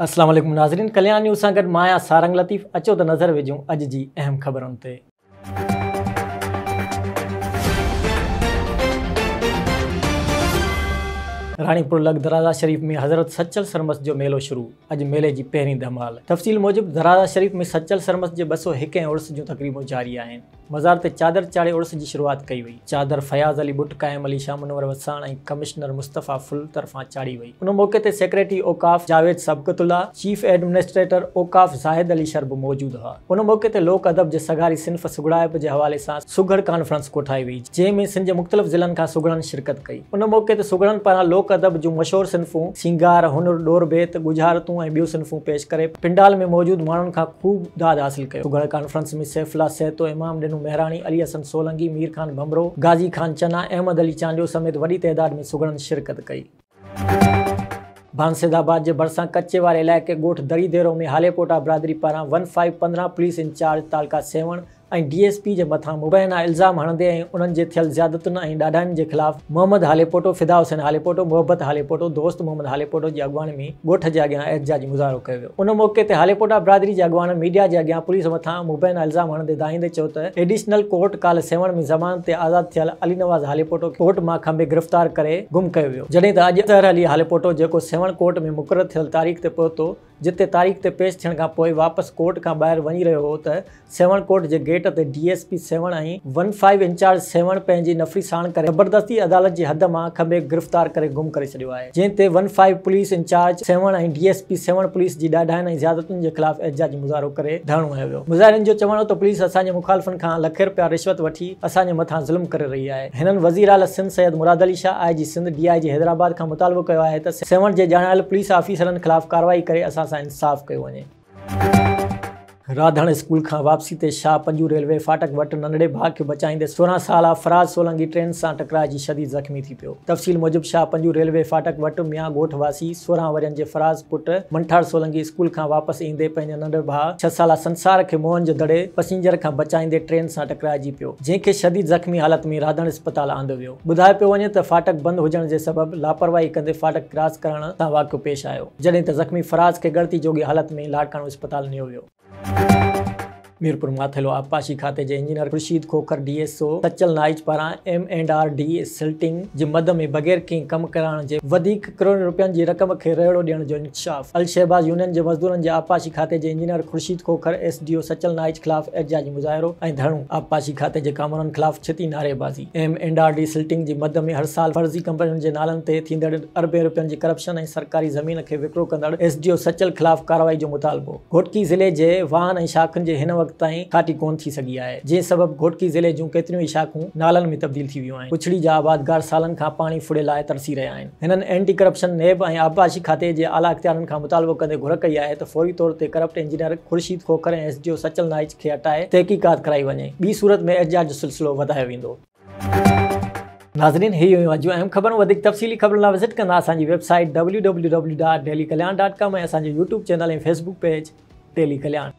अस्सलाम वालेकुम नाज़रीन, कल्याण न्यूज़ सां गॾु मां सारंग लतीफ़। अचो त नज़र विझूं अॼु जी अहम ख़बरुनि ते। रानीपुर लग दराजा शरीफ में हज़रत सच्चल सरमस जो मेलो शुरू। अॼु मेले जी पहिरीं धमाल। तफ़सील मूजिब दराजा शरीफ में सच्चल सरमस जे 201 उर्स जूं तक़रीबूं जारी आहिनि। मज़ार ते चादर चाढ़े उर्स जी शुरूआत कई वई। चादर फयाज़ अली बुट, क़ाइम अली शाह मुनवर वसाण ऐं कमिश्नर मुस्तफ़ा फुल तरफ़ां चाढ़ी वई। उन मौक़े ते सेक्रेटरी औक़ाफ़ जावेद सबक़तुल्लाह, चीफ एडमिनिस्ट्रेटर औक़ाफ़ ज़ाहिद अली शर्ब मौजूदु हुआ। उन मौक़े ते लोक अदब जे सगारी सिन्फ़ सुगड़ाइप जे हवाले सां सुघड़ कॉन्फ्रेंस कोठाई वई, जंहिं में सिंध जे मुख़्तलिफ़ ज़िलनि खां सुगड़नि शिरकत कई। उन मौक़े ते सुगड़नि पारां लोक अदब जूं मशहूर सिन्फ़ूं सिंगार, हुनुर, ॾोर बेत, गुजारतूं ऐं ॿियूं सिन्फ़ूं पेश करे पिंडाल में मौजूदु माण्हुनि खां ख़ूब दाद हासिल कयो। सुगड़ कॉन्फ्रेंस में सैफुल्ला सहतो, इमाम ॾिनू मेहराणी, अली हसन सोलंकी, मीर खान भमरो, गाज़ी खान चना, अहमद अली चांडियो समेत वॾी तइदाद में सुगड़नि शिरकत कई। भानसेदाबाद जे भरिसां कच्चे वारे इलाइक़े ॻोठ दरीदेरो में हालेपोटा बिरादरी पारां 1515 पुलिस इंचार्ज तालका सेवण ऐं DSP जे मथां मुबैना इल्ज़ाम हणंदे ऐं उन्हनि जे थियल ज़्यादतुनि ऐं ॾाढाइनि जे ख़िलाफ़ मोहम्मद हालेपोटो, फिदा हुसैन हालेपोटो, मोहब्बत हालेपोटो, दोस्त मोहम्मद हालेपोटो जी अॻवानी में ॻोठ जे अॻियां एहतजाजी मुज़ाहिरो कयो वियो। उन मौक़े ते हालेपोटा बिरादरी जे अॻवान मीडिया जे अॻियां पुलिस मथां मुबैना इल्ज़ाम हणंदे दाहींदे चयो त एडिशनल कोर्ट काल्ह सेवण में ज़मानत ते आज़ादु थियल अली नवाज़ हालेपोटो खे कोर्ट मां खंबे गिरफ़्तार करे गुम कयो वियो, जॾहिं त अॼु अज़हर अली हालेपोटो जेको सेवण कोर्ट में मुक़ररु थियल तारीख़ ते पहुतो, जिते तारीख़ ते पेश थियण खां पोइ वापसि कोर्ट खां ॿाहिरि वञी रहियो हो, त सेवण कोर्ट जे गेट ते DSP सेवण ऐं 15 इंचार्ज सेवण पंहिंजी नफ़री साण करे ज़बरदस्ती अदालत जी हद मां खंबे गिरफ़्तार करे गुम करे छॾियो आहे, जंहिं ते 15 पुलिस इंचार्ज सेवण ऐं DSP सेवण पुलिस जी ॾाढाइनि ऐं ज़्यादतुनि जे ख़िलाफ़ एहतजाजी मुज़ाहिरो करे धरणो हयो वियो। मुज़ाहिरनि जो चवणु हो त पुलिस असांजे मुखालिफ़नि खां लखे रुपया रिश्वत वठी असांजे मथां ज़ुल्म करे रही आहे। हिननि वज़ीर आला सिंध सैयद मुराद अली शाह, IG सिंध, DIG हैदराबाद खां मुतालबो कयो आहे त सेवण जे ॼाणायल पुलिस ऑफिसरनि ख़िलाफ़ कार्रवाई करे असां सां इंसाफ़ कयो वञे। राधण स्कूल खां वापसी ते शाह पंजू रेलवे फाटक वटि नंढड़े भाउ खे बचाईंदे 16 साला फराज़ सोलंकी ट्रेन सां टकराइजी शदीद ज़ख़्मी थी पियो। तफ़सील मूजिब शाह पंजू रेलवे फाटक वटि मियां ॻोठ वासी 16 वरियनि जे फराज़ पुट मंठार सोलंकी स्कूल खां वापसि ईंदे पंहिंजे नंढड़े भाउ 6 साला संसार खे मोहन जे दड़े पैसेंजर खां बचाईंदे ट्रेन सां टकराइजी पियो, जंहिंखे शदीद ज़ख़्मी हालत में राधण इस्पताल आंदो वियो। ॿुधायो पियो वञे त फाटक बंदि हुजण जे सबबि लापरवाही कंदे फाटक क्रॉस करण सां वाक़ियो पेश आयो, जॾहिं त ज़ख़्मी फराज़ खे गणती जोगी हालत में लाड़काणो इस्पताल नियो वियो। मीरपुर माथेलो आबपाशी खाते जे इंजीनियर ख़ुर्शीद खोखर DSO सच्चल नाइच पारां M&RD सिल्टिंग जे मद में बग़ैर कंहिं कमु कराइण जे वधीक करोड़ रुपयनि जी रक़म खे रेड़ो ॾियण जो इंकशाफ। अल शहबाज़ यूनियन जे मज़दूरनि जे आबपाशी खाते जे इंजीनियर ख़ुर्शीद खोखर SDO सच्चल नाइच ख़िलाफ़ एहतजाजी मुज़ाहिरो ऐं धरणो। आबपाशी खाते जे कामरनि ख़िलाफ़ छिती नारेबाज़ी। M&RD सिल्टिंग जे मद में हर साल फर्ज़ी कंपनियुनि जे नालनि ते थींदड़ अरबे रुपयनि जी करप्शन ऐं सरकारी ज़मीन खे विकिरो कंदड़ SDO सच्चल ख़िलाफ़ कार्रवाई जो मुतालबो। घोटकी ज़िले जे वाहन ऐं शाखुनि जे हिन ताईं खाटी कोन थी सघी आहे, जंहिं सबबि घोटकी ज़िले जूं केतिरियूं ई शाखूं नालनि में तब्दील थी वियूं आहिनि। पुछड़ी जा आबादगार सालनि खां पाणी फुड़े लाइ तरसी रहिया आहिनि। हिननि एंटी करप्शन नेब ऐं आबपाशी खाते जे आला इख्तियारनि खां मुतालबो कंदे घुर कई आहे त फौरी तौर ते करप्ट इंजीनियर ख़ुर्शीद खोखर ऐं SDO सच्चल नाइच खे हटाए तहक़ीक़ात कराई वञे, ॿी सूरत में एहतजाज जो सिलसिलो वधायो वेंदो। नाज़रीन, ही हुयूं अॼु अहम ख़बरूं। वधीक तफ़सीली ख़बरुनि लाइ विज़िट कंदा असांजी वेबसाइट www.dailykalyan.com ऐं असांजो YouTube चैनल ऐं Facebook पेज डेली कल्याण।